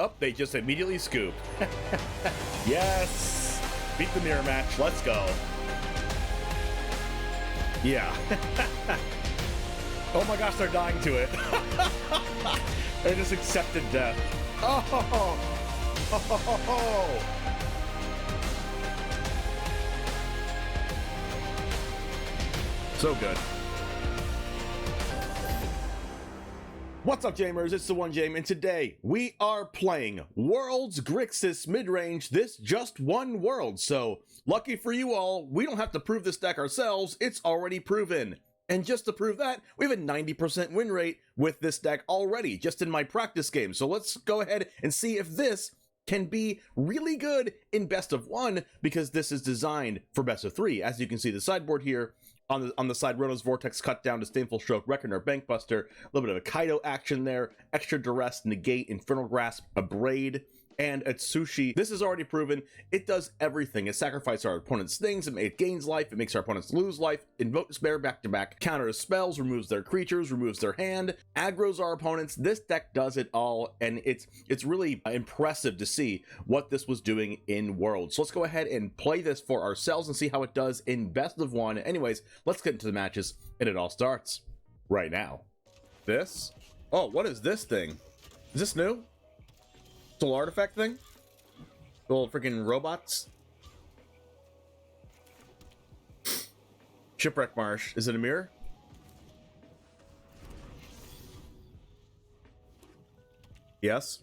Oh, they just immediately scoop. Yes! Beat the mirror match. Let's go. Yeah. Oh my gosh, they're dying to it. They just accepted death. Oh! So good. What's up, Jamers? It's the One Jame, and today we are playing World's GRIXIS Midrange. This just one world, so lucky for you all, we don't have to prove this deck ourselves. It's already proven. And just to prove that, we have a 90% win rate with this deck already, just in my practice game. So let's go ahead and see if this can be really good in best of one, because this is designed for best of three. As you can see, the sideboard here, on the side, Rona's Vortex, cut down, Disdainful Stroke, Reckoner Bankbuster, a little bit of a Kaito action there, extra Duress, negate, Infernal Grasp, Abrade, and Atsushi. This is already proven. It does everything. It sacrifices our opponent's things, it gains life, it makes our opponents lose life, Invoke Despair back-to-back, counters spells, removes their creatures, removes their hand, aggroes our opponents. This deck does it all, and it's really impressive to see what this was doing in Worlds. So let's go ahead and play this for ourselves and see how it does in best of one. Anyways, let's get into the matches, and it all starts right now. This? Oh, what is this thing? Is this new? Little artifact thing? Little freaking robots? Shipwreck Marsh. Is it a mirror? Yes.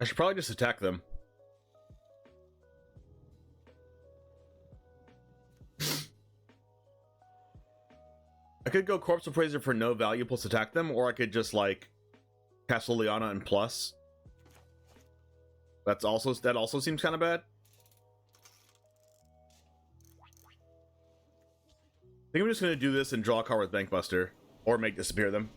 I should probably just attack them. I could go Corpse Appraiser for no value plus attack them, or I could just like cast Liliana and plus. That also seems kind of bad. I think I'm just gonna do this and draw a card with Bankbuster, or make disappear them.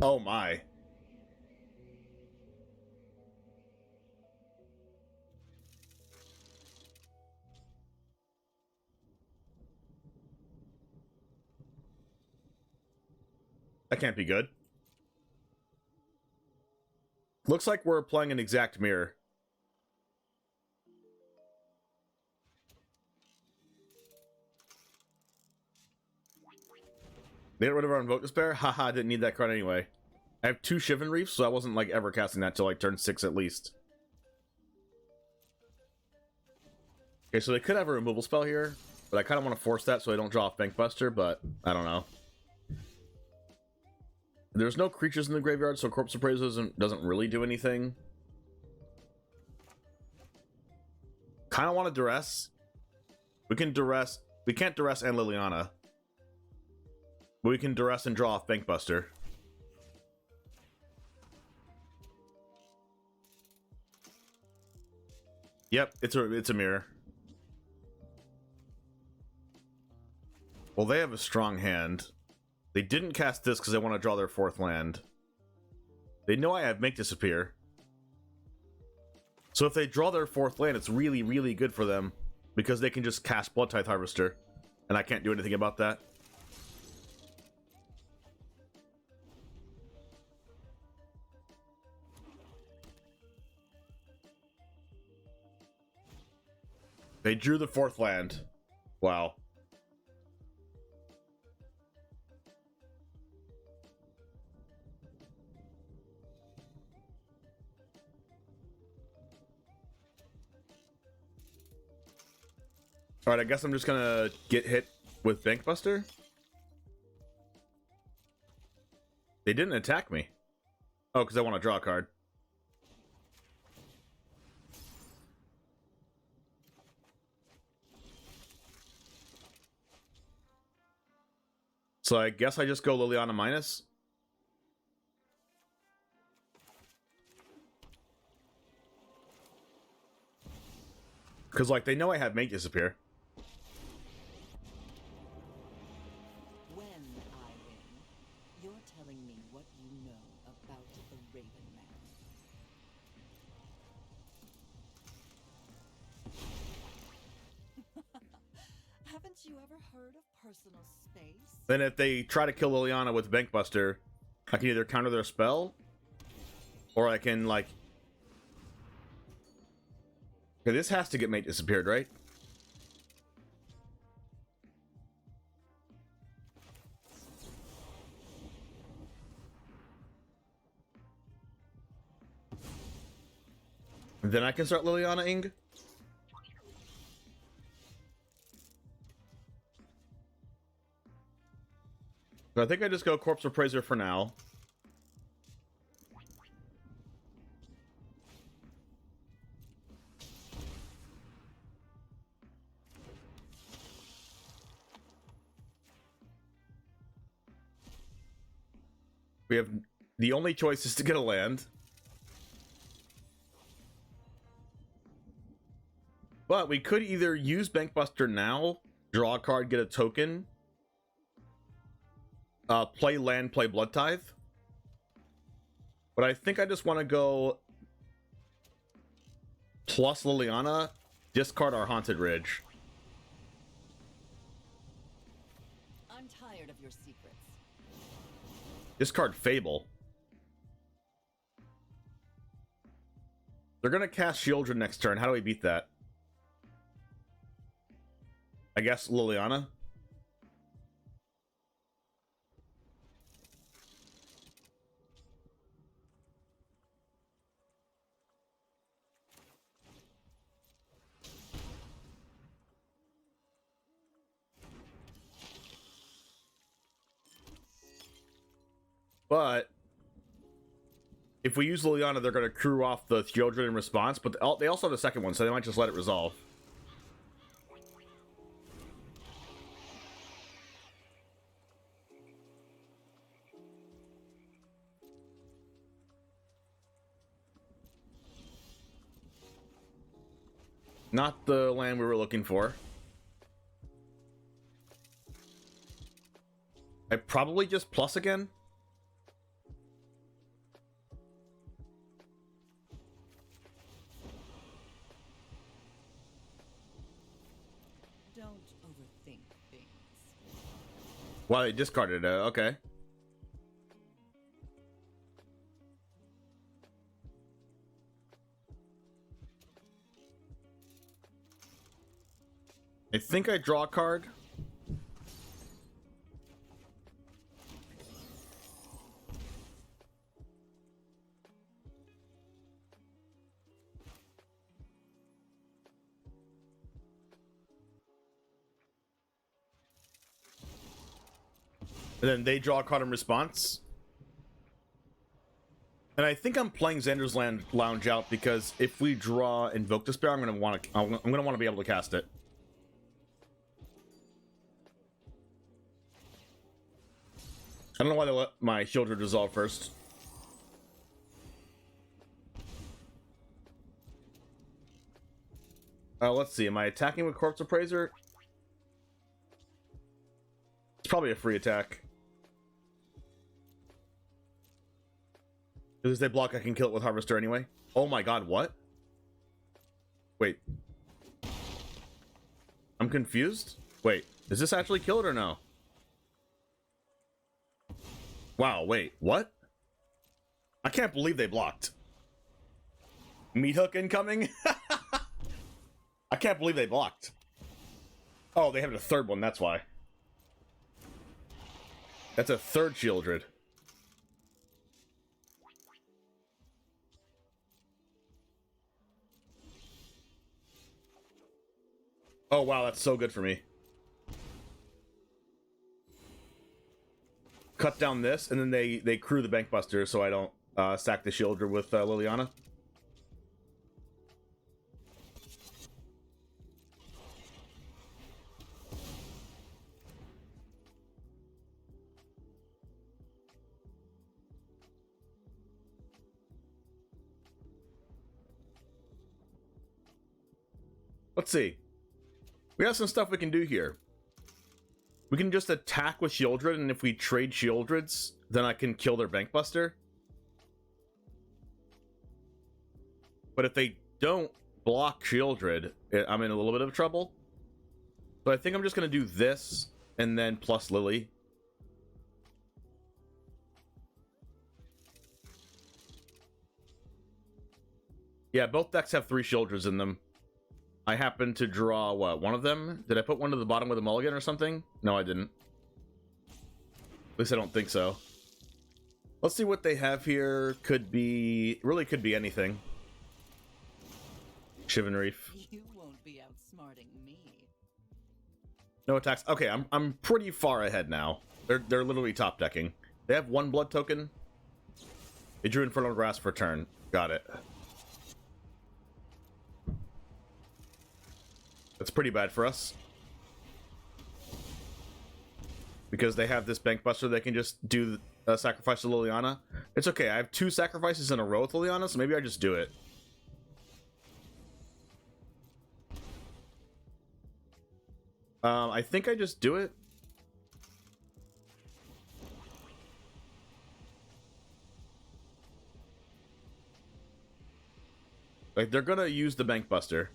Oh my. That can't be good. Looks like we're playing an exact mirror. They got rid of our Invoke Despair? Haha, didn't need that card anyway. I have 2 Shivan Reefs, so I wasn't like ever casting that till like turn 6 at least. Okay, so they could have a removal spell here, but I kind of want to force that so I don't draw off Bankbuster, but I don't know. There's no creatures in the graveyard, so Corpse Appraiser doesn't really do anything. Kind of want to Duress. We can Duress. We can't Duress and Liliana. But we can Duress and draw off Bankbuster. Yep, it's a mirror. Well, they have a strong hand. They didn't cast this because they want to draw their 4th land. They know I have Make Disappear. So if they draw their 4th land, it's really, really good for them, because they can just cast Bloodtithe Harvester, and I can't do anything about that. They drew the 4th land. Wow. Alright, I guess I'm just gonna get hit with Bankbuster. They didn't attack me. Oh, because I want to draw a card. So I guess I just go Liliana minus. Because, like, they know I have Make Disappear. When I win, you're telling me what you know about the Raven Man. you ever heard of personal space? Then if they try to kill Liliana with Bankbuster, I can either counter their spell, or I can, like... Okay, this has to get mate disappeared, right? And then I can start Liliana-ing? So I think I just go Corpse Appraiser for now. We have the only choice is to get a land. But we could either use Bankbuster now, draw a card, get a token, play land, play Bloodtithe. But I think I just want to go plus Liliana, discard our Haunted Ridge. I'm tired of your secrets. Discard Fable. They're gonna cast Sheoldred next turn. How do we beat that? I guess Liliana. But if we use Liliana, they're going to crew off the Sheoldred in response, but they also have the second one, so they might just let it resolve. Not the land we were looking for. I probably just plus again. Don't overthink things. Well, they discarded it. Okay. I think I draw a card. And then they draw a card in response. And I think I'm playing Xander's Lounge out because if we draw Invoke Despair, I'm gonna want to be able to cast it. I don't know why they let my Sheoldred resolve first. Let's see. Am I attacking with Corpse Appraiser? It's probably a free attack. Because if they block, I can kill it with Harvester anyway. Oh my god, what? Wait. I'm confused? Wait, does this actually kill it or no? Wow, wait, what? I can't believe they blocked. Meat hook incoming? I can't believe they blocked. Oh, they have a third one, that's why. That's a third Sheoldred. Oh wow, that's so good for me. Cut down this, and then they crew the Bankbuster so I don't sack the Sheoldred with Liliana. Let's see. We have some stuff we can do here. We can just attack with Sheoldred, and if we trade Sheoldreds, then I can kill their Bankbuster. But if they don't block Sheoldred, I'm in a little bit of trouble. So I think I'm just going to do this and then plus Lily. Yeah, both decks have 3 Sheoldreds in them. I happen to draw, what, one of them? Did I put one to the bottom with a mulligan or something? No, I didn't. At least I don't think so. Let's see what they have here. Could be... really could be anything. Shivan Reef. You won't be outsmarting me. No attacks. Okay, I'm pretty far ahead now. They're literally top decking. They have 1 blood token. They drew Infernal Grasp for turn. Got it. That's pretty bad for us. Because they have this Bankbuster, they can just do sacrifice to Liliana. It's okay, I have 2 sacrifices in a row with Liliana, so maybe I just do it. I think I just do it. Like, they're gonna use the Bankbuster.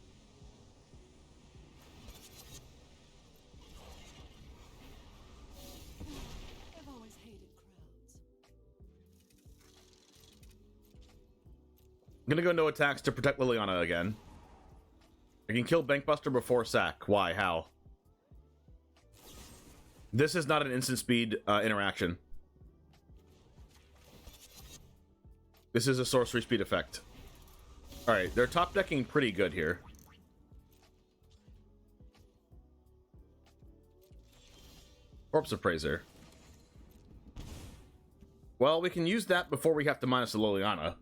I've always hated crowds. I'm gonna go no attacks to protect Liliana again. I can kill Bankbuster before sack. Why? How? This is not an instant speed interaction. This is a sorcery speed effect. Alright, they're top decking pretty good here. Corpse Appraiser. Well, we can use that before we have to minus the Liliana.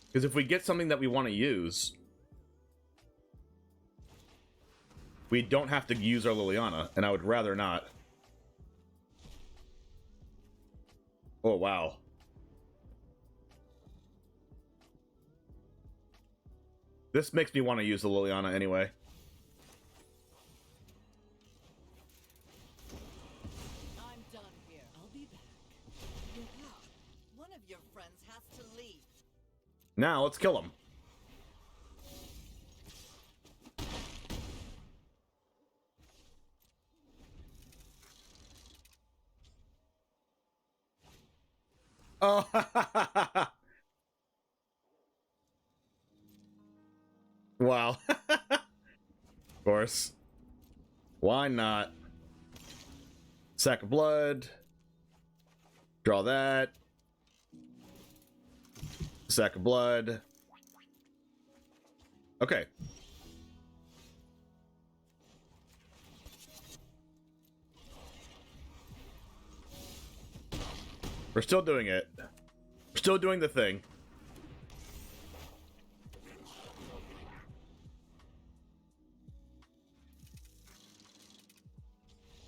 Because if we get something that we want to use, we don't have to use our Liliana, and I would rather not. Oh, wow. This makes me want to use the Liliana anyway. I'm done here. I'll be back. One of your friends has to leave. Now, let's kill him. Oh, wow. Of course. Why not? Sack of blood. Draw that. Sack of blood. Okay. We're still doing it. We're still doing the thing.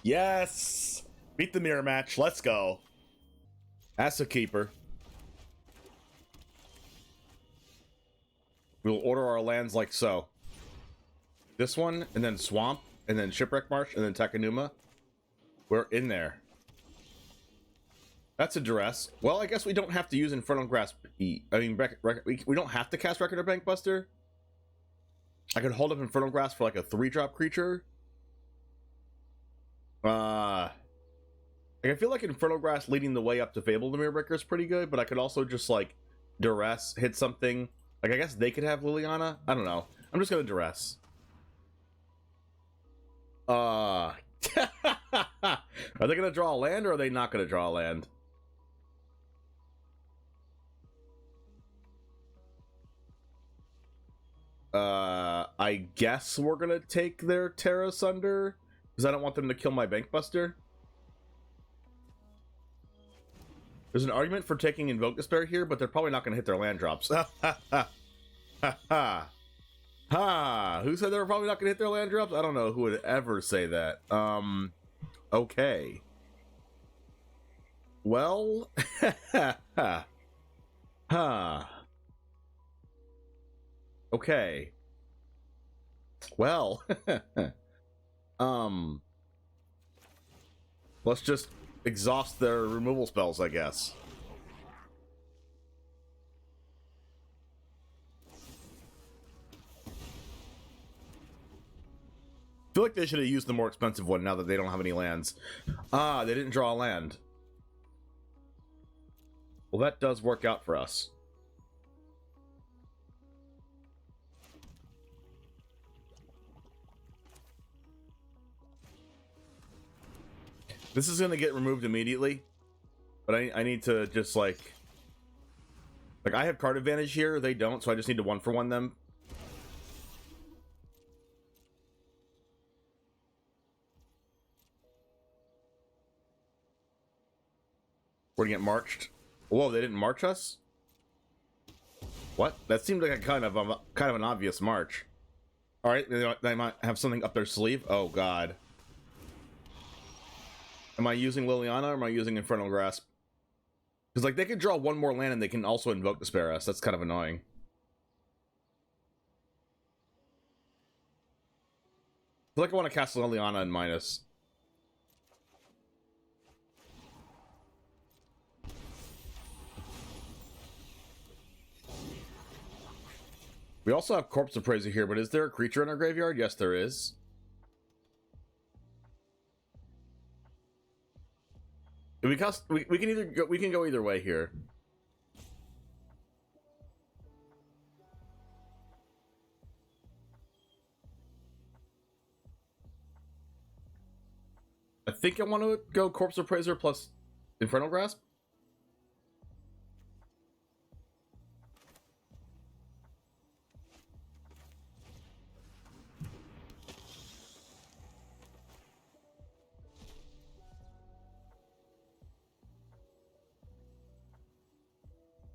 Yes! Beat the mirror match. Let's go. As a keeper. We'll order our lands like so. This one, and then Swamp, and then Shipwreck Marsh, and then Takenuma. We're in there. That's a Duress. Well, I guess we don't have to use Infernal Grasp. We don't have to cast Reckoner Bankbuster. I could hold up Infernal Grasp for like a 3-drop creature. Like, I feel like Infernal Grasp leading the way up to Fable the Mirror Breaker is pretty good, but I could also just like Duress, hit something. Like, I guess they could have Liliana. I don't know. I'm just gonna Duress. Are they gonna draw a land, or are they not gonna draw a land? I guess we're gonna take their Terra Sunder, because I don't want them to kill my Bankbuster. There's an argument for taking Invoke Despair here, but they're probably not gonna hit their land drops. Ha ha ha. Ha ha. Ha! Who said they were probably not gonna hit their land drops? I don't know who would ever say that. Okay. Well, ha. Ha. Okay. Well, let's just exhaust their removal spells, I guess. feel like they should have used the more expensive one now that they don't have any lands. Ah, they didn't draw a land. Well, that does work out for us. This is going to get removed immediately, but I need to just like I have card advantage here, they don't, so I just need to 1-for-1 them. We're gonna get marched. Whoa, they didn't march us? What? That seemed like a kind of an obvious march. All right, they might have something up their sleeve. Oh God. Am I using Liliana or am I using Infernal Grasp? Because like they could draw one more land and they can also Invoke Despair us. That's kind of annoying. I feel like I want to cast Liliana and minus. We also have Corpse Appraiser here, but is there a creature in our graveyard? Yes, there is. We can go either way here. I think I want to go Corpse Appraiser plus Infernal Grasp.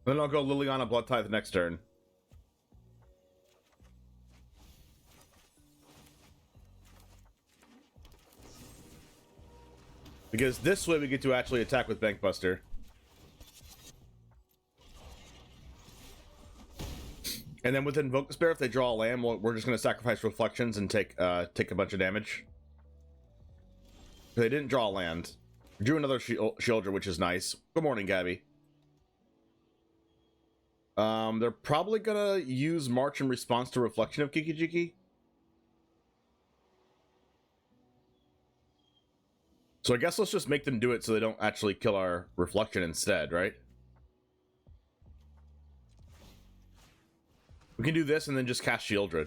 Then I'll go Liliana Bloodtithe next turn. Because this way we get to actually attack with Bankbuster. And then with Invoke Despair, if they draw a land, we're just going to sacrifice Reflections and take a bunch of damage. They didn't draw a land. Drew another Sheoldred, which is nice. Good morning, Gabby. They're probably gonna use March in response to Reflection of Kikijiki. So I guess let's just make them do it so they don't actually kill our Reflection instead, right? We can do this and then just cast Sheoldred.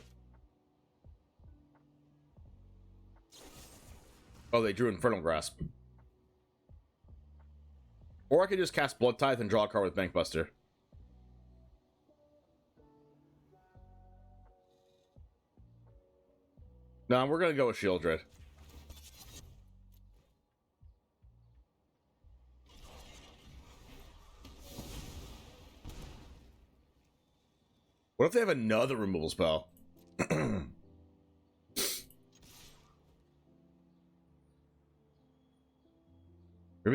Oh, they drew Infernal Grasp. Or I could just cast Bloodtithe and draw a card with Bankbuster. No, we're gonna go with Sheoldred. What if they have another removal spell? Maybe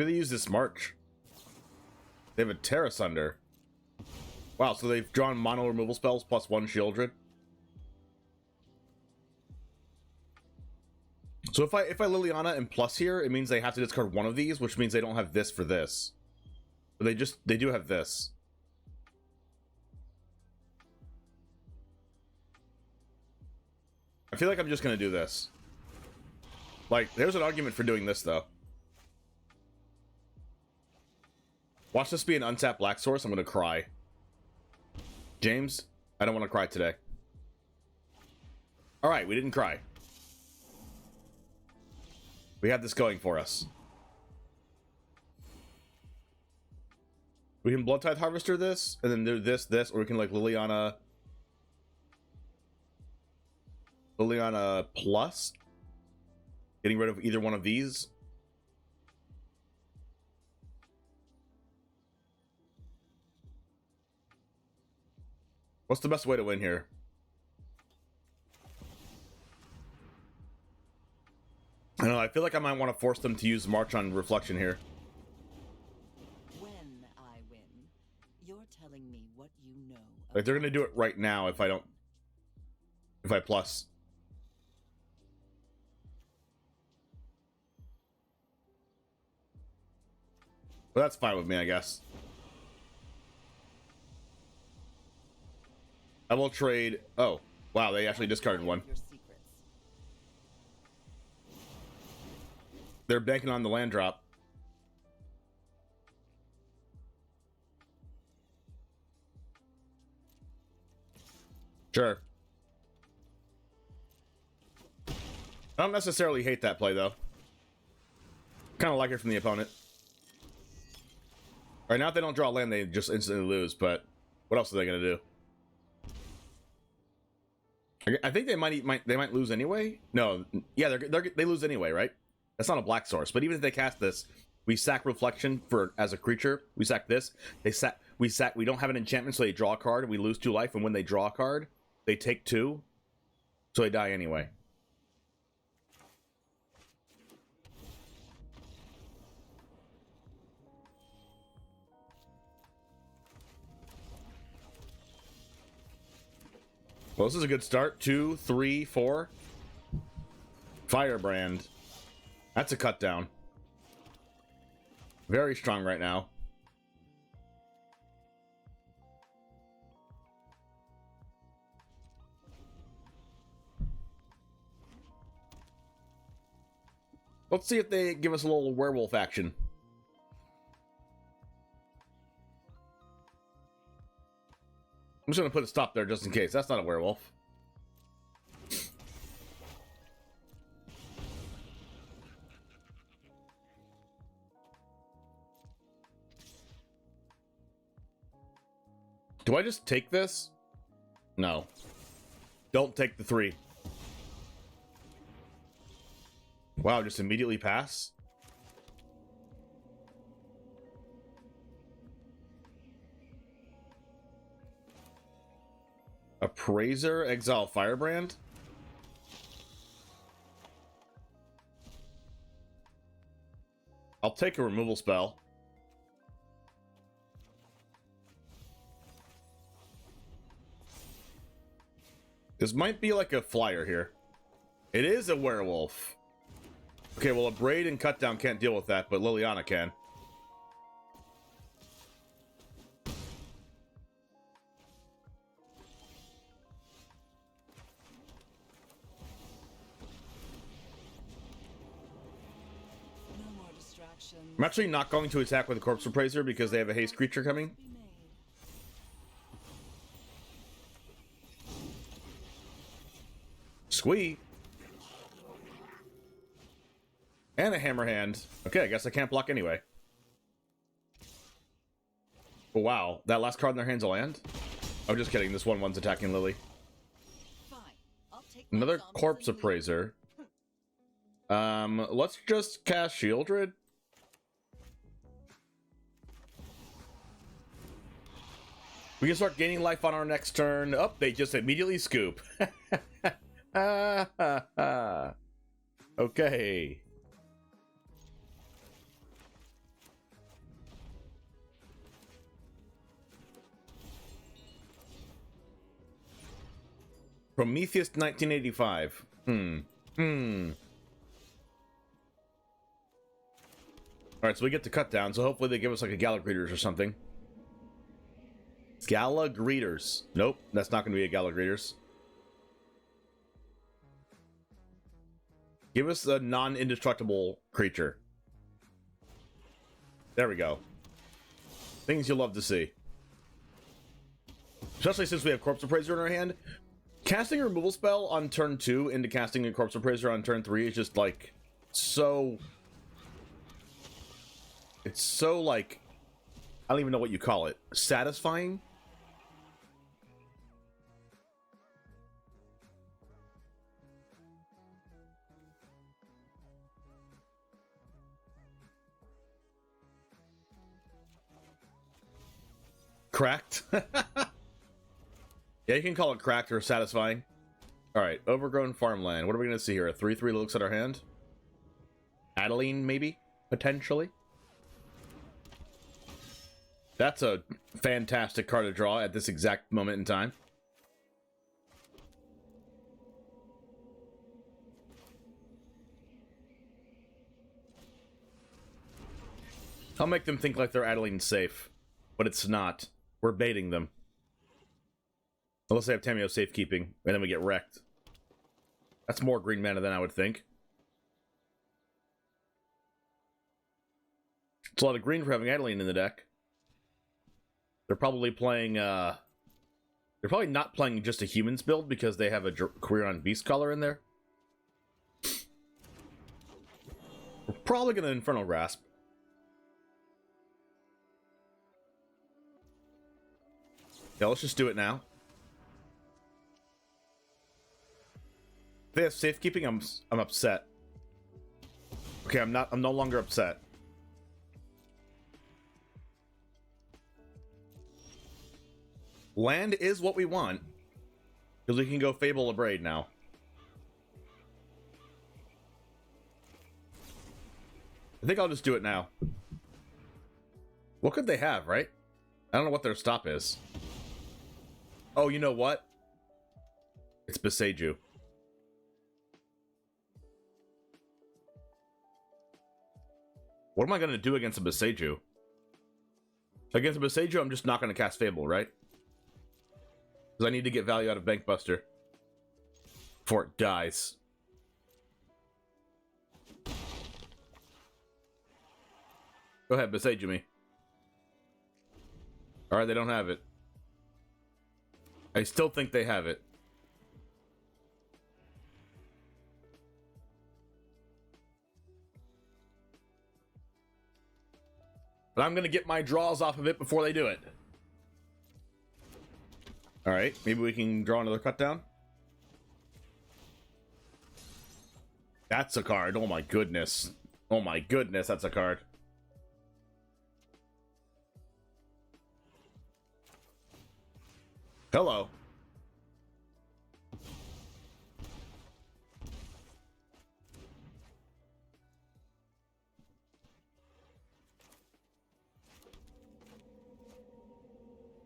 they use this March. They have a Terra Sunder. Wow, so they've drawn mono removal spells plus 1 Sheoldred. So if I Liliana and plus here, it means they have to discard one of these, which means they don't have this for this. But they do have this. I feel like I'm just gonna do this. Like, there's an argument for doing this though. Watch this be an untapped black source, I'm gonna cry. James, I don't want to cry today. Alright, we didn't cry. We have this going for us. We can Bloodtithe Harvester this, and then do this, or we can like Liliana plus, getting rid of either one of these. What's the best way to win here? I don't know, I feel like I might want to force them to use March on Reflection here. When I win, you're telling me what you know. Like, they're gonna do it right now if I plus. But that's fine with me, I guess. I will trade. Oh, wow, they actually discarded one. Your secrets. They're banking on the land drop. Sure. I don't necessarily hate that play, though. Kind of like it from the opponent. Right now, if they don't draw land, they just instantly lose, but what else are they going to do? I think they might lose anyway. No, yeah, they lose anyway, right? That's not a black source, but even if they cast this, we sack Reflection for as a creature. We sack this. We don't have an enchantment, so they draw a card. We lose 2 life, and when they draw a card, they take 2, so they die anyway. Well, this is a good start. 2, 3, 4. Firebrand. That's a cut down. Very strong right now. Let's see if they give us a little werewolf action. I'm just going to put a stop there just in case. That's not a werewolf. Do I just take this? No. Don't take the 3. Wow, just immediately pass? Appraiser, exile Firebrand? I'll take a removal spell. This might be like a flyer here. It is a werewolf. Okay, well, Abrade and Cutdown can't deal with that, but Liliana can. No more distractions. I'm actually not going to attack with the Corpse Appraiser because they have a haste creature coming. Squee. And a hammer hand. Okay, I guess I can't block anyway. Oh, wow. That last card in their hand's a land? I'm just kidding. This one's attacking Lily. Fine. I'll take my Another zombies Corpse and leave. Appraiser. Let's just cast Sheoldred. We can start gaining life on our next turn. Oh, they just immediately scoop. Okay. Prometheus 1985. Alright, so we get to cut down, so hopefully they give us like a Gala Greeters or something. Gala Greeters. Nope, that's not going to be a Gala Greeters. Give us a non-indestructible creature. There we go. Things you'll love to see. Especially since we have Corpse Appraiser in our hand. Casting a removal spell on turn 2 into casting a Corpse Appraiser on turn 3 is just like so... It's so like... I don't even know what you call it. Satisfying? Cracked? Yeah, you can call it cracked or satisfying. Alright, overgrown farmland. What are we going to see here? A 3/3 looks at our hand? Adeline, maybe? Potentially? That's a fantastic card to draw at this exact moment in time. I'll make them think like they're Adeline safe, but it's not. We're baiting them. Unless they have Tameo safekeeping, and then we get wrecked. That's more green mana than I would think. It's a lot of green for having Adeline in the deck. They're probably playing, they're probably not playing just a humans build because they have a Career on Beast Color in there. We're probably going to Infernal Grasp. Yeah, let's just do it now. If they have safekeeping, I'm upset. Okay, I'm no longer upset. Land is what we want. Because we can go Fable Abrade now. I think I'll just do it now. What could they have, right? I don't know what their stop is. Oh, you know what? It's Beseiju. What am I going to do against a Beseiju? Against a Beseiju, I'm just not going to cast Fable, right? Because I need to get value out of Bankbuster before it dies. Go ahead, Beseiju me. Alright, they don't have it. I still think they have it. But I'm going to get my draws off of it before they do it. Alright, maybe we can draw another cut down. That's a card. Oh my goodness. Oh my goodness, that's a card. Hello.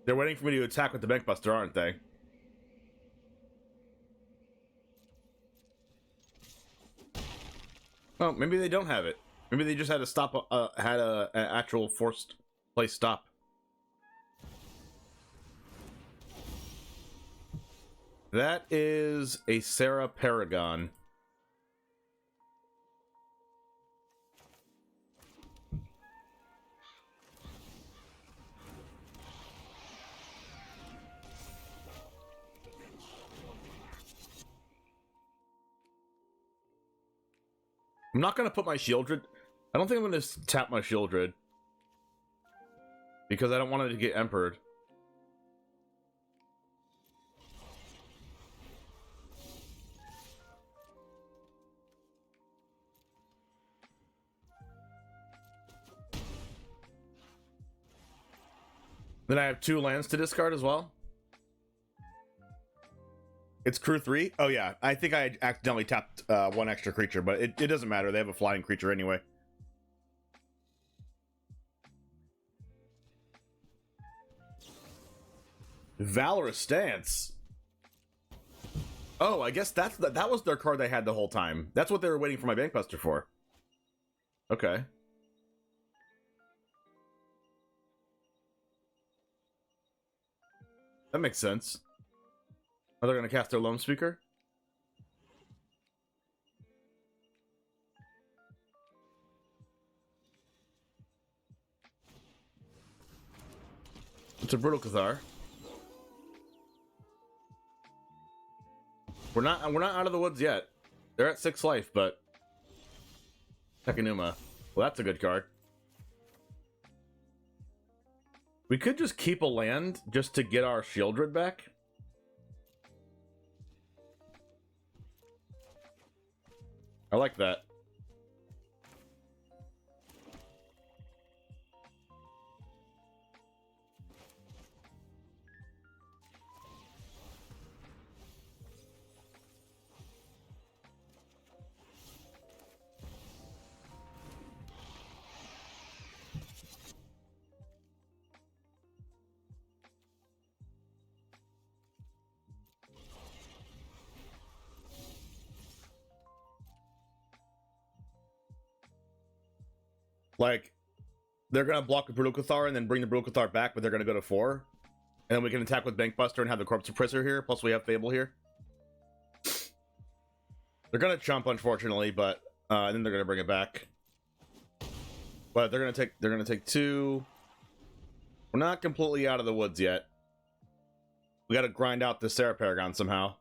They're waiting for me to attack with the Bankbuster, aren't they? Oh, maybe they don't have it. Maybe they just had to stop. Had an actual forced play stop. That is a Sarah Paragon. I'm not going to put my Sheoldred. I don't think I'm going to tap my Sheoldred. Because I don't want it to get Empered. Then I have 2 lands to discard as well. It's crew 3? Oh yeah, I think I accidentally tapped 1 extra creature, but it doesn't matter. They have a flying creature anyway. Valorous Stance. Oh, I guess that was their card they had the whole time. That's what they were waiting for my Bankbuster for. Okay. That makes sense. Are they going to cast their Lone Speaker? It's a Brutal Cathar. We're not out of the woods yet. They're at 6 life, but Takenuma. Well, that's a good card. We could just keep a land just to get our Sheoldred back. I like that. Like, they're going to block the Brutal Cathar and then bring the Brutal Cathar back, but they're going to go to 4. And then we can attack with Bankbuster and have the Corpse Appraiser here, plus we have Fable here. They're going to chump, unfortunately, but then they're going to bring it back. But they're gonna take 2. We're not completely out of the woods yet. We gotta grind out the Sarah Paragon somehow.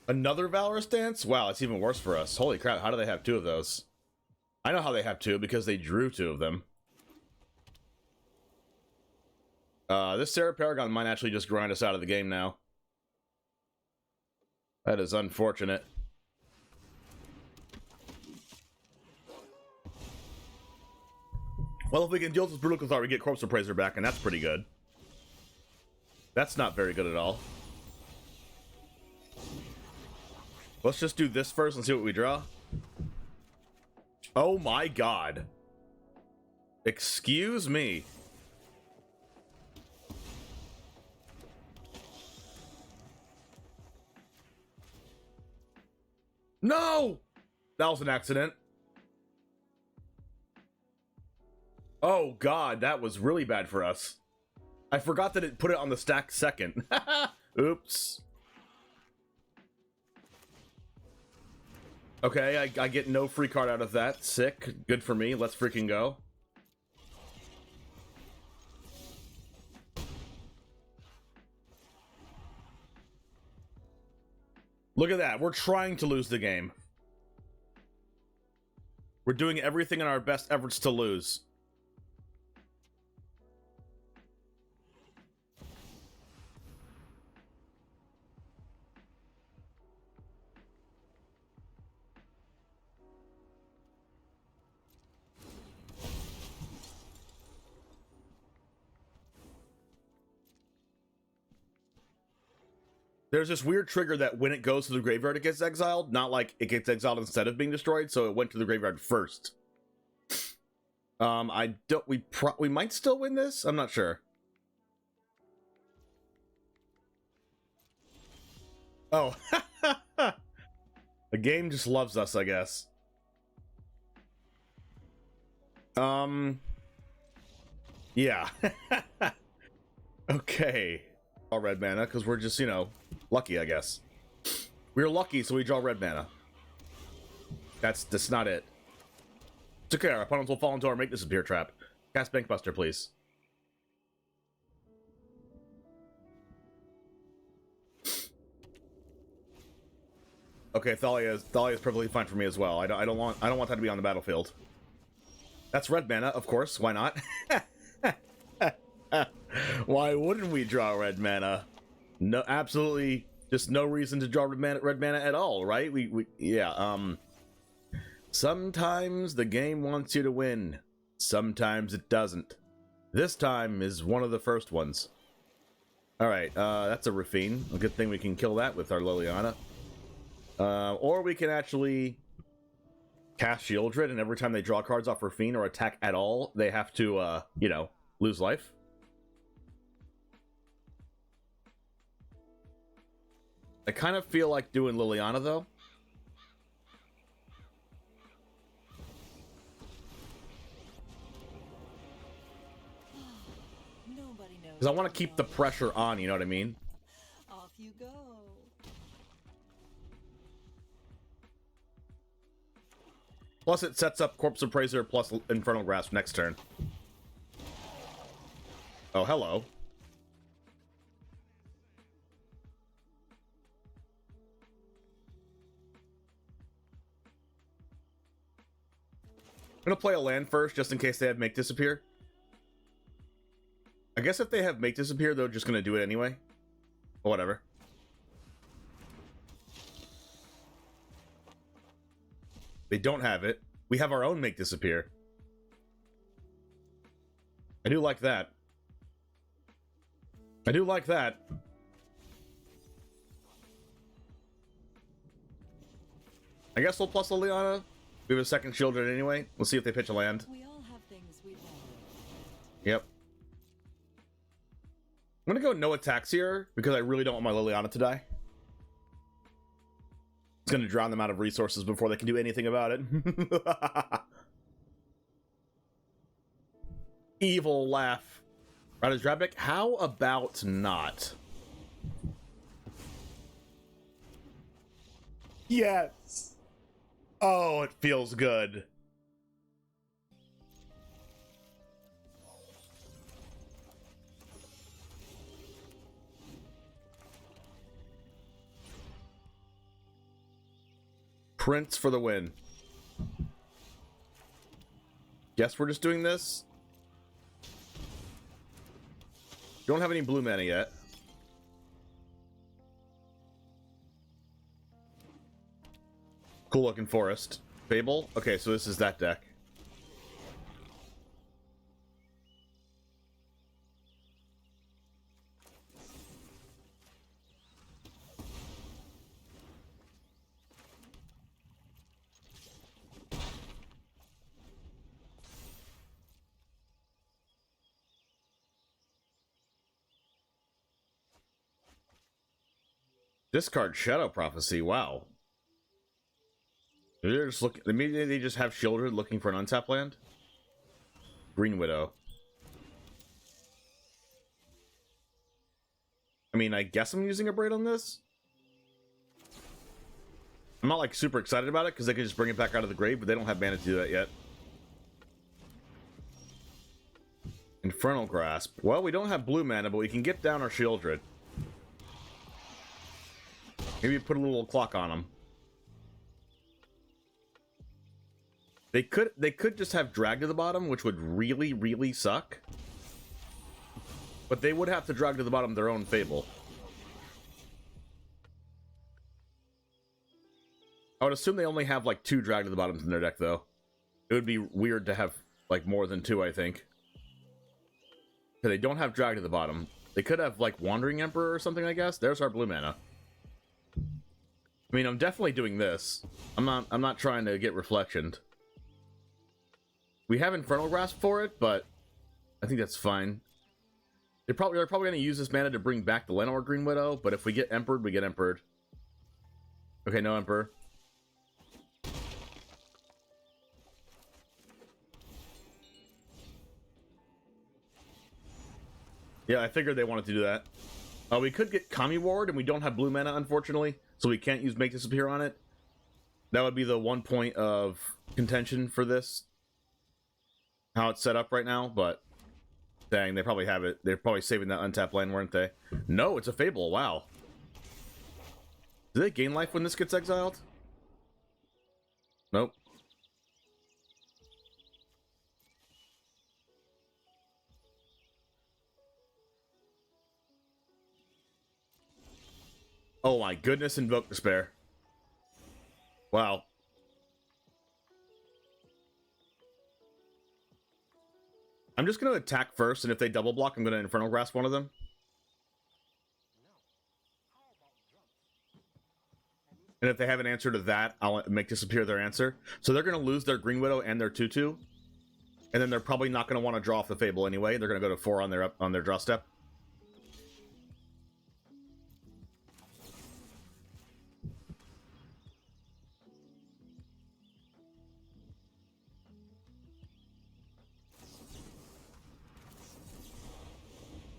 Another Valorous Dance? Wow, it's even worse for us. Holy crap, how do they have 2 of those? I know how they have 2, because they drew 2 of them. This Sarah Paragon might actually just grind us out of the game now. That is unfortunate. Well, if we can deal with Brutal Cathar, we get Corpse Appraiser back, and that's pretty good. That's not very good at all. Let's just do this first and see what we draw. Oh my god. Excuse me. No! That was an accident. Oh god, that was really bad for us. I forgot that it put it on the stack second. Oops. Okay, I get no free card out of that. Sick. Good for me. Let's freaking go. Look at that. We're trying to lose the game. We're doing everything in our best efforts to lose. There's this weird trigger that when it goes to the graveyard, it gets exiled. Not like it gets exiled instead of being destroyed, so it went to the graveyard first. We might still win this? I'm not sure. Oh. The game just loves us, I guess. Yeah. Okay. All red mana, because we're just, you know, lucky, I guess. We're lucky, so we draw red mana. That's not it. It's okay, our opponents will fall into our Make Disappear trap. Cast Bankbuster, please. Okay, Thalia is perfectly fine for me as well. I don't want that to be on the battlefield. That's red mana, of course. Why not? Why wouldn't we draw red mana? No, absolutely, just no reason to draw red mana at all, right? Yeah. Sometimes the game wants you to win. Sometimes it doesn't. This time is one of the first ones. All right, that's a Rafine. A good thing we can kill that with our Liliana. Or we can actually cast Sheoldred, and every time they draw cards off Rafine or attack at all, they have to, you know, lose life. I kind of feel like doing Liliana, though. Because I want to keep the pressure on, you know what I mean? Off you go. Plus it sets up Corpse Appraiser plus Infernal Grasp next turn. Oh, hello. I'm gonna play a land first, just in case they have Make Disappear. I guess if they have Make Disappear, they're just gonna do it anyway. Or whatever. They don't have it. We have our own Make Disappear. I do like that. I do like that. I guess we'll plus Liliana. We have a second Sheoldred anyway. We'll see if they pitch a land. We all have things we want. Yep. I'm gonna go no attacks here because I really don't want my Liliana to die. It's gonna drown them out of resources before they can do anything about it. Evil laugh. Riders Drabic, how about not? Yes. Oh, it feels good. Prince for the win. Guess we're just doing this. Don't have any blue mana yet. Cool looking forest. Fable? Okay, so this is that deck. Discard Shadow Prophecy, wow. They're just looking, immediately they just have Sheoldred looking for an untapped land. Green Widow. I mean, I guess I'm using Abrade on this. I'm not like super excited about it because they can just bring it back out of the grave, but they don't have mana to do that yet. Infernal Grasp. Well, we don't have blue mana, but we can get down our Sheoldred. Maybe put a little clock on them. They could just have drag to the bottom, which would really, really suck. But they would have to drag to the bottom their own Fable. I would assume they only have like 2 drag to the bottoms in their deck, though. It would be weird to have like more than 2, I think. Because they don't have drag to the bottom. They could have like Wandering Emperor or something, I guess. There's our blue mana. I mean, I'm definitely doing this. I'm not trying to get reflectioned. We have Infernal Grasp for it, but I think that's fine. They're probably going to use this mana to bring back the Lenore Green Widow, but if we get Empered, we get Empered. Okay, no Emperor. Yeah, I figured they wanted to do that. We could get Kami Ward, and we don't have blue mana, unfortunately, so we can't use Make Disappear on it. That would be the one point of contention for this. How it's set up right now, but dang, they probably have it. They're probably saving that untapped land, weren't they? No, it's a Fable. Wow. Do they gain life when this gets exiled? Nope. Oh my goodness, Invoke Despair. Wow. I'm just going to attack first, and if they double block, I'm going to Infernal Grasp one of them. And if they have an answer to that, I'll Make Disappear their answer. So they're going to lose their Green Widow and their 2/2. And then they're probably not going to want to draw off the Fable anyway. They're going to go to 4 on their draw step.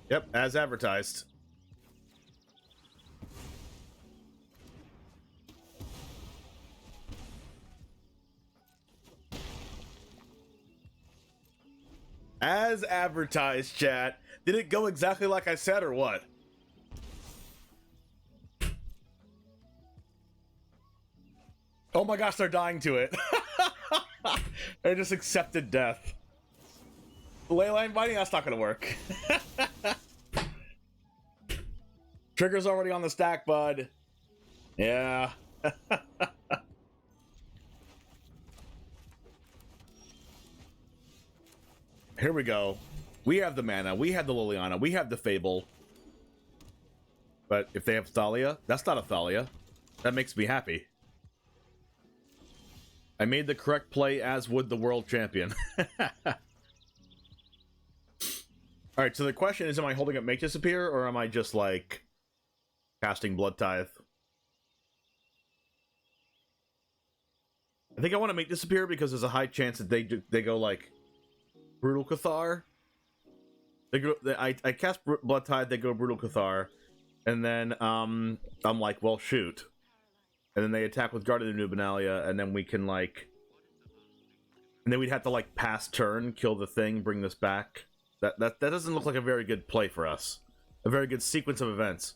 Yep, as advertised. As advertised, chat. Did it go exactly like I said, or what? Oh my gosh, they're dying to it. They just accepted death. Leyline Binding, that's not gonna work. Trigger's already on the stack, bud. Yeah. Here we go. We have the mana, we have the Liliana, we have the Fable. But if they have Thalia, that's not a Thalia. That makes me happy. I made the correct play, as would the world champion. Alright, so the question is, am I holding up Make Disappear, or am I just, like, casting Bloodtithe? I think I want to Make Disappear because there's a high chance that they go, like, Brutal Cathar. I cast Bloodtithe, they go Brutal Cathar, and then, I'm like, well, shoot. and then they attack with Guardian of Dominaria, and then we can like, and then we'd have to like pass turn, kill the thing, bring this back. That doesn't look like a very good play for us. A very good sequence of events.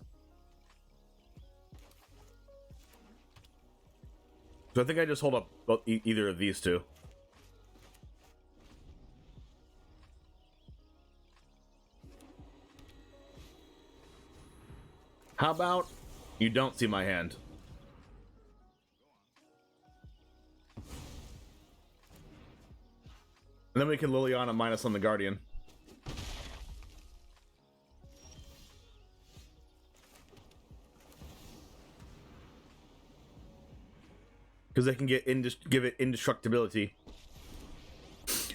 So I think I just hold up either of these two. How about you don't see my hand? And then we can Liliana minus on the Guardian. Because they can give it indestructibility.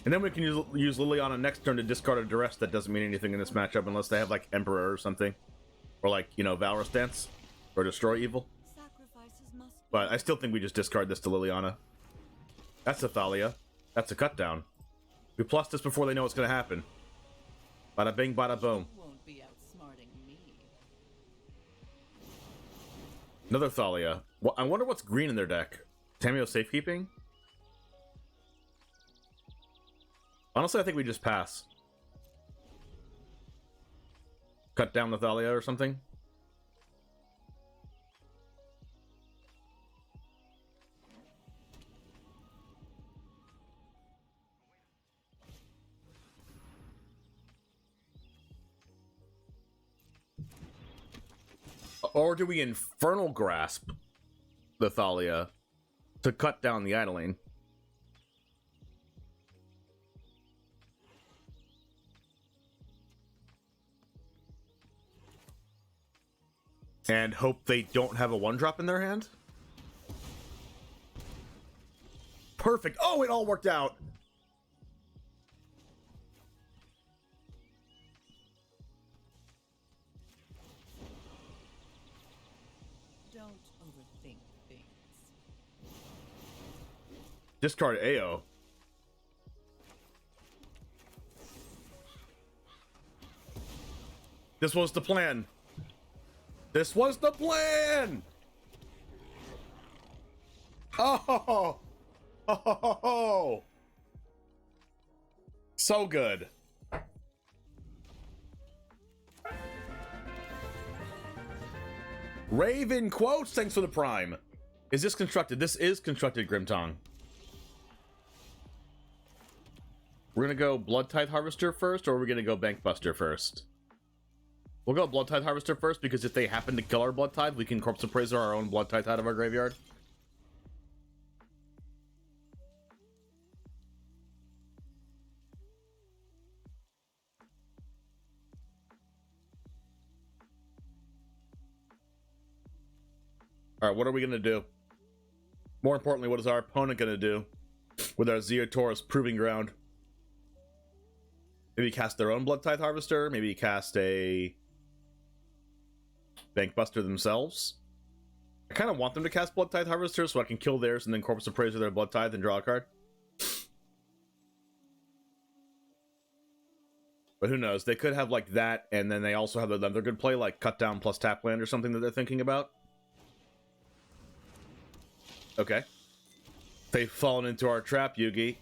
And then we can use Liliana next turn to discard a Duress that doesn't mean anything in this matchup unless they have like Emperor or something. Or like, you know, Valorous Dance. Or Destroy Evil. But I still think we just discard this to Liliana. That's a Thalia. That's a cut down. We plus this before they know what's going to happen. Bada bing, bada boom. Won't be outsmarting me. Another Thalia. Well, I wonder what's green in their deck. Tameo Safekeeping? Honestly, I think we just pass. Cut down the Thalia or something. Or do we Infernal Grasp the Thalia to cut down the idling? And hope they don't have a 1-drop in their hand? Perfect. Oh, it all worked out. Don't overthink things. Discard AO. This was the plan. This was the plan! Oh! Oh! So good. Raven quotes, thanks for the prime. Is this constructed? This is constructed, Grimtongue. We're gonna go Bloodtithe Harvester first, or are we gonna go Bankbuster first? We'll go Bloodtithe Harvester first, because if they happen to kill our Bloodtithe, we can Corpse Appraiser our own Bloodtithe out of our graveyard. Alright, what are we gonna do? More importantly, what is our opponent gonna do with our Zeotaurus Proving Ground? Maybe cast their own Bloodtithe Harvester, maybe cast a Bankbuster themselves. I kind of want them to cast Bloodtithe Harvester so I can kill theirs and then Corpse Appraiser their Bloodtithe and draw a card. But who knows? They could have like that, and then they also have another good play like Cut Down plus Tap Land or something that they're thinking about. Okay. They've fallen into our trap, Yugi.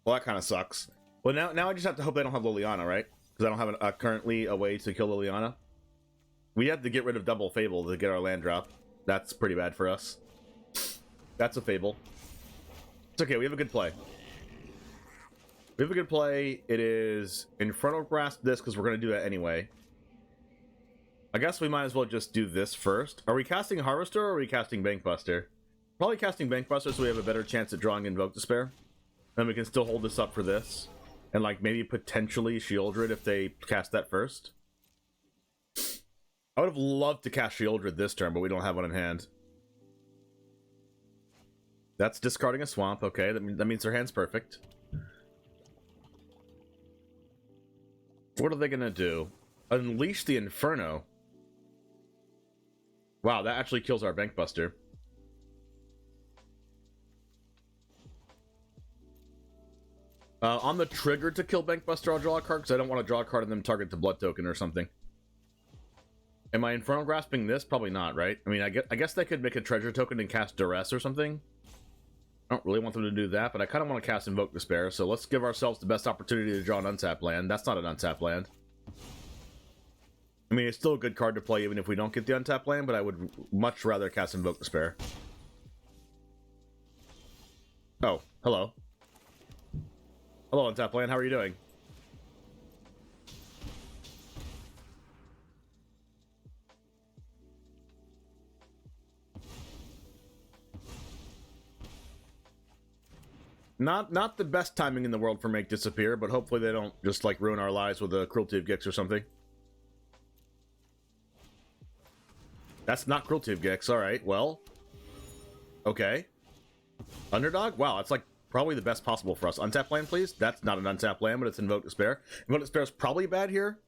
Well, that kind of sucks. Well, now I just have to hope they don't have Liliana, right? Because I don't have currently a way to kill Liliana. We have to get rid of double Fable to get our land drop. That's pretty bad for us. That's a Fable. It's okay, we have a good play. We have a good play. It is Infernal Grasp this, because we're going to do that anyway. I guess we might as well just do this first. Are we casting Harvester or are we casting Bankbuster? Probably casting Bankbuster so we have a better chance at drawing Invoke Despair. Then we can still hold this up for this. And like maybe potentially Sheoldred if they cast that first. I would have loved to cast Sheoldred this turn, but we don't have one in hand. That's discarding a swamp. Okay, that means their hand's perfect. What are they gonna do? Unleash the Inferno. Wow, that actually kills our Bankbuster. On the trigger to kill Bankbuster, I'll draw a card because I don't want to draw a card and then target the blood token or something. Am I Infernal Grasping this? Probably not, right? I mean, I guess they could make a treasure token and cast Duress or something. I don't really want them to do that, but I kind of want to cast Invoke Despair, so let's give ourselves the best opportunity to draw an untap land. That's not an untap land. I mean, it's still a good card to play even if we don't get the untap land, but I would much rather cast Invoke Despair. Oh, hello. Hello, untap land. How are you doing? Not the best timing in the world for Make Disappear, but hopefully they don't just like ruin our lives with a Cruelty of Gix or something. That's not Cruelty of Gix. All right, well, okay. Underdog. Wow, it's like probably the best possible for us. Untap land, please. That's not an untap land, but it's Invoke Despair. Invoke Despair is probably bad here.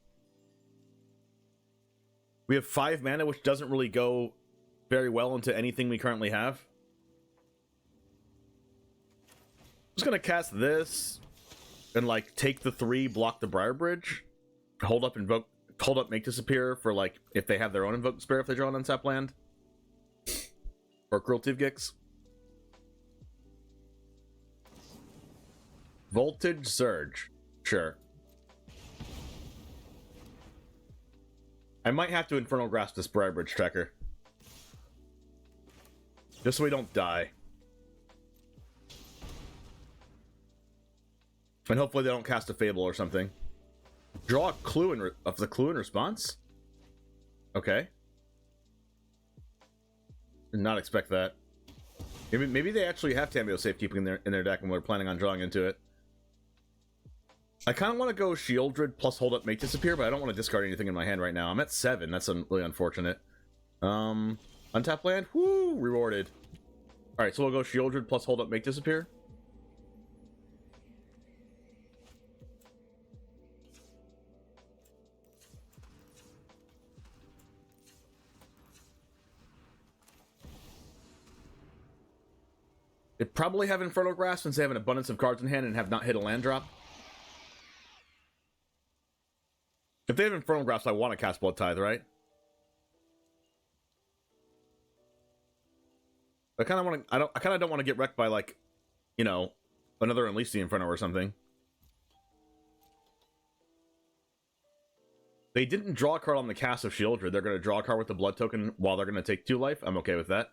We have 5 mana, which doesn't really go very well into anything we currently have. I'm just gonna cast this and like take the 3, block the Briar Bridge, hold up Make Disappear for like if they have their own Invoke Despair if they draw an untap land, or Cruelty of Gix. Voltage Surge, sure. I might have to Infernal Grasp this Briar Bridge tracker, just so we don't die. And hopefully they don't cast a Fable or something. Draw a clue of the clue in response? Okay. Did not expect that. Maybe they actually have Tamiyo Safekeeping in their deck and we're planning on drawing into it. I kind of want to go Sheoldred plus hold up Make Disappear, but I don't want to discard anything in my hand right now. I'm at 7. That's really unfortunate. Untap land? Woo! Rewarded. Alright, so we'll go Sheoldred plus hold up Make Disappear. They probably have Infernal Grasp since they have an abundance of cards in hand and have not hit a land drop. If they have Infernal Grasp, I want to cast Bloodtithe, right? I kind of want to. I kind of don't want to get wrecked by like, you know, another Unleash the Inferno or something. They didn't draw a card on the cast of Sheoldred. They're going to draw a card with the blood token while they're going to take 2 life. I'm okay with that.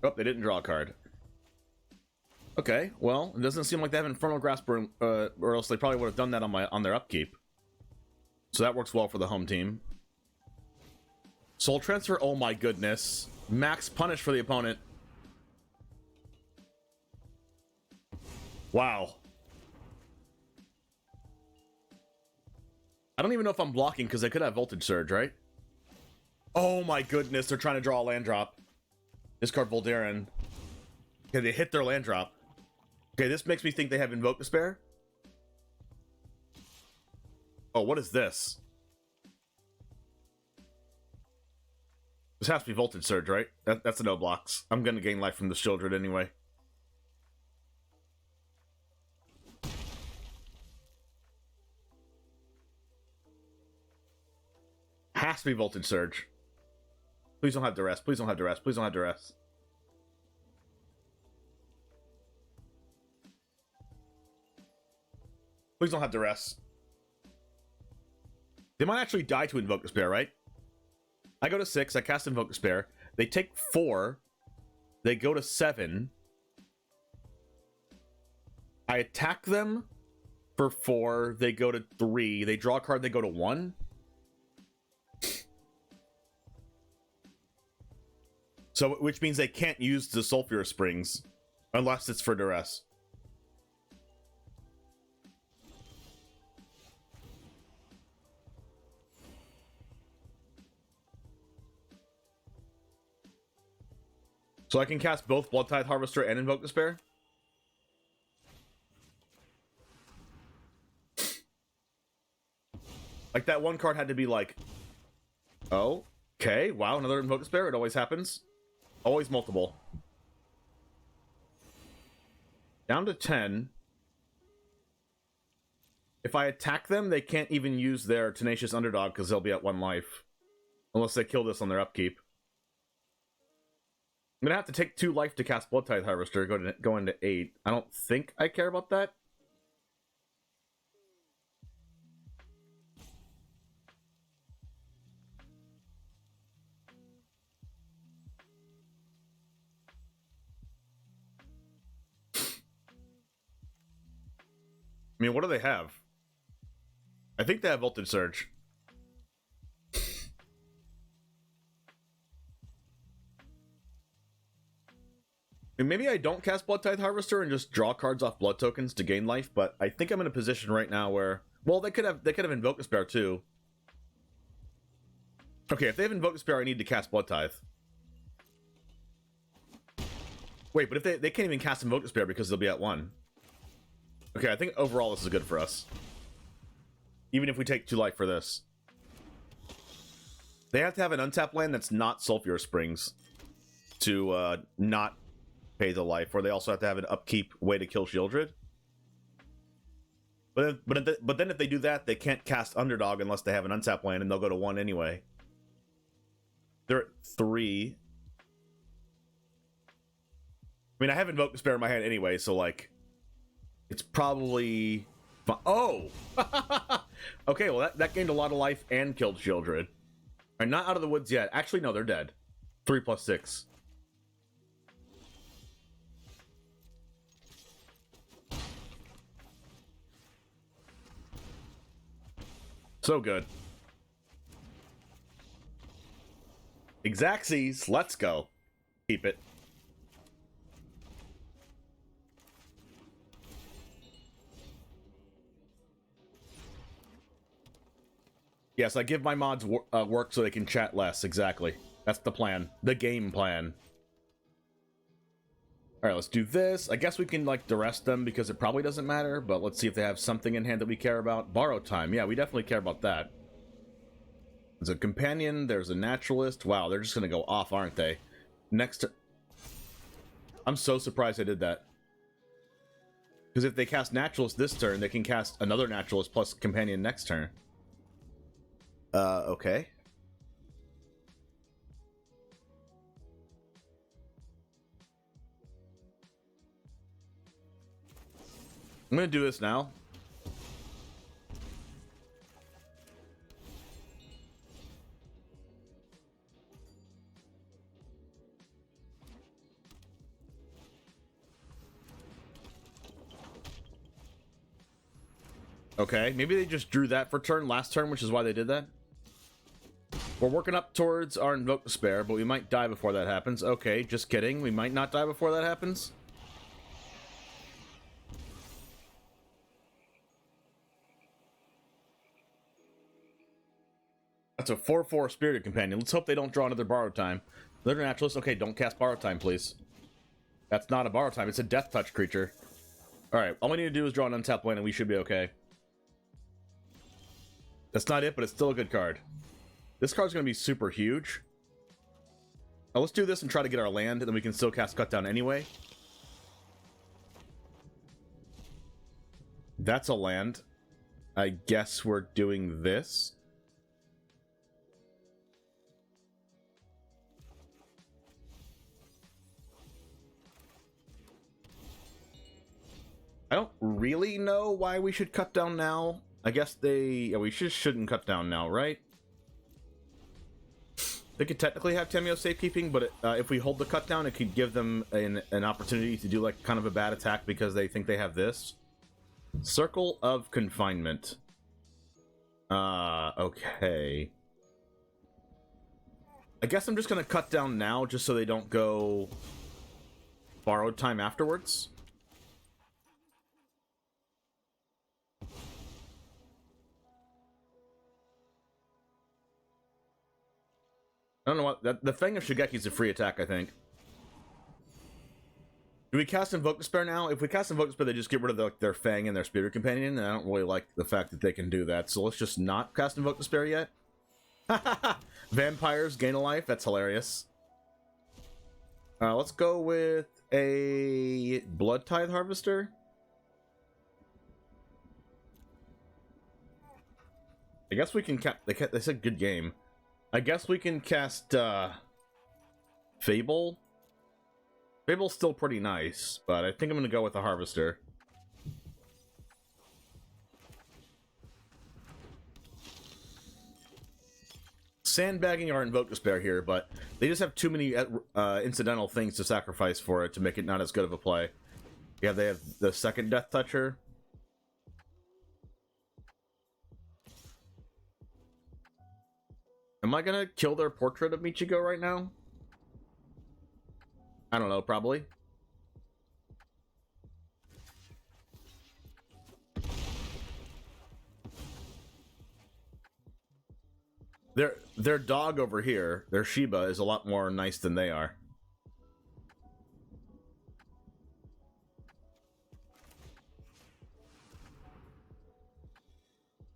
Oh, they didn't draw a card. Okay, well, it doesn't seem like they have Infernal Grasp, or else they probably would have done that on their upkeep. So that works well for the home team. Soul Transfer, oh my goodness. Max punish for the opponent. Wow. I don't even know if I'm blocking because they could have Voltage Surge, right? Oh my goodness, they're trying to draw a land drop. Discard Voldaren. Okay, they hit their land drop. Okay, this makes me think they have Invoke Despair. Oh, what is this? This has to be Voltage Surge, right? That's a no blocks. I'm gonna gain life from the Sheoldred anyway. Has to be Voltage Surge. Please don't have Duress. Please don't have Duress. Please don't have Duress. Please don't have Duress. They might actually die to Invoke Despair, right? I go to 6. I cast Invoke Despair. They take 4. They go to 7. I attack them for 4. They go to 3. They draw a card. They go to 1. So, which means they can't use the Sulfurous Springs unless it's for Duress. So I can cast both Bloodtithe Harvester and Invoke Despair? Like, that one card had to be like... Oh, okay, wow, another Invoke Despair. It always happens. Always multiple. Down to 10. If I attack them, they can't even use their Tenacious Underdog because they'll be at 1 life. Unless they kill this on their upkeep. I'm gonna have to take 2 life to cast Bloodtithe Harvester, go into 8. I don't think I care about that. I mean, what do they have? I think they have Voltage Surge. And maybe I don't cast Bloodtithe Harvester and just draw cards off blood tokens to gain life, but I think I'm in a position right now where, well, they could have Invoke Despair too. Okay, if they have Invoke Despair, I need to cast Bloodtithe. Wait, but if they can't even cast Invoke Despair because they'll be at 1. Okay, I think overall this is good for us. Even if we take 2 life for this. They have to have an untapped land that's not Sulfurous Springs to not pay the life, or they also have to have an upkeep way to kill Sheoldred. But then if they do that, they can't cast Underdog unless they have an untapped land, and they'll go to 1 anyway. They're at 3. I mean, I have Invoke Despair in my hand anyway, so like, it's probably fine. Oh! Okay, well that gained a lot of life and killed Sheoldred. Alright, not out of the woods yet. Actually, no, they're dead. 3 plus 6. So good. Xaxes, let's go. Keep it. Yes, I give my mods work so they can chat less, exactly. That's the plan. The game plan. Alright, let's do this. I guess we can, like, duress them because it probably doesn't matter, but let's see if they have something in hand that we care about. Borrow time. Yeah, we definitely care about that. There's a companion, there's a naturalist. Wow, they're just gonna go off, aren't they? Next... I'm so surprised I did that. Because if they cast naturalist this turn, they can cast another naturalist plus companion next turn. Okay. I'm gonna do this now. Okay, maybe they just drew that for last turn, which is why they did that. We're working up towards our Invoke Despair, but we might die before that happens. Okay, just kidding. We might not die before that happens. That's a 4/4 Spirited Companion. Let's hope they don't draw another Borrow Time. Another Naturalist. Okay, don't cast Borrow Time, please. That's not a Borrow Time. It's a Death Touch creature. Alright, all we need to do is draw an untapped land and we should be okay. That's not it, but it's still a good card. This card's going to be super huge. Now let's do this and try to get our land, and then we can still cast Cut Down anyway. That's a land. I guess we're doing this. I don't really know why we should cut down now. I guess we shouldn't cut down now, right? They could technically have Tameo safekeeping, but if we hold the cut down, it could give them an opportunity to do like kind of a bad attack because they think they have this. Circle of Confinement. Okay. I guess I'm just gonna cut down now just so they don't go Borrowed Time afterwards. I don't know what... The Fang of Shigeki is a free attack, I think. Do we cast Invoke Despair now? If we cast Invoke Despair, they just get rid of their Fang and their Spirit Companion, and I don't really like the fact that they can do that, so let's just not cast Invoke Despair yet. Vampires gain a life? That's hilarious. Let's go with a Bloodtithe Harvester. I guess we can cast. They said good game. I guess we can cast Fable. Fable's still pretty nice, but I think I'm gonna go with the Harvester. Sandbagging our Invoke Despair here, but they just have too many incidental things to sacrifice for it to make it not as good of a play. Yeah, they have the second Death Toucher. Am I gonna kill their portrait of Michigo right now? I don't know, probably. Their dog over here, their Shiba, is a lot more nice than they are.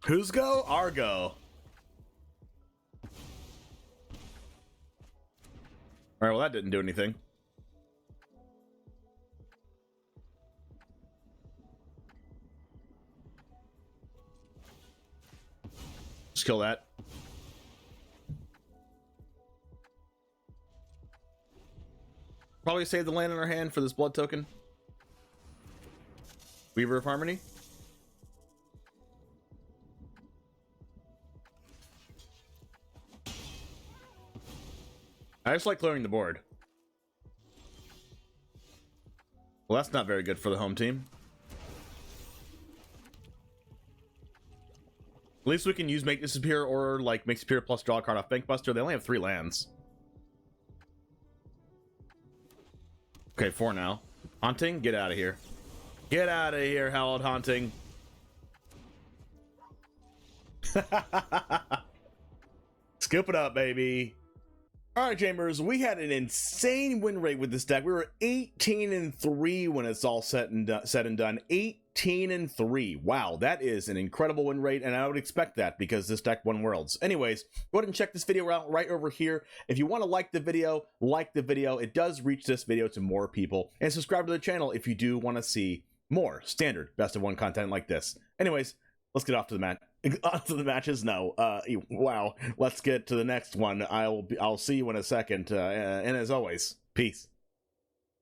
Who's go? Our go. Alright, well that didn't do anything. Just kill that. Probably save the land in our hand for this blood token. Weaver of Harmony. I just like clearing the board. Well, that's not very good for the home team. At least we can use Make Disappear or like Make Disappear plus draw a card off Bankbuster. They only have 3 lands. Okay, 4 now. Haunting, get out of here. Get out of here, Hallowed Haunting. Scoop it up, baby. Alright, Chambers, we had an insane win rate with this deck. We were 18-3 when it's all said and done. 18-3. Wow, that is an incredible win rate, and I would expect that because this deck won Worlds. Anyways, go ahead and check this video out right over here. If you want to like the video. It does reach this video to more people. And subscribe to the channel if you do want to see more standard best of one content like this. Anyways, let's get off to the match. Onto the matches. No, wow. Let's get to the next one. I'll see you in a second. And as always, peace.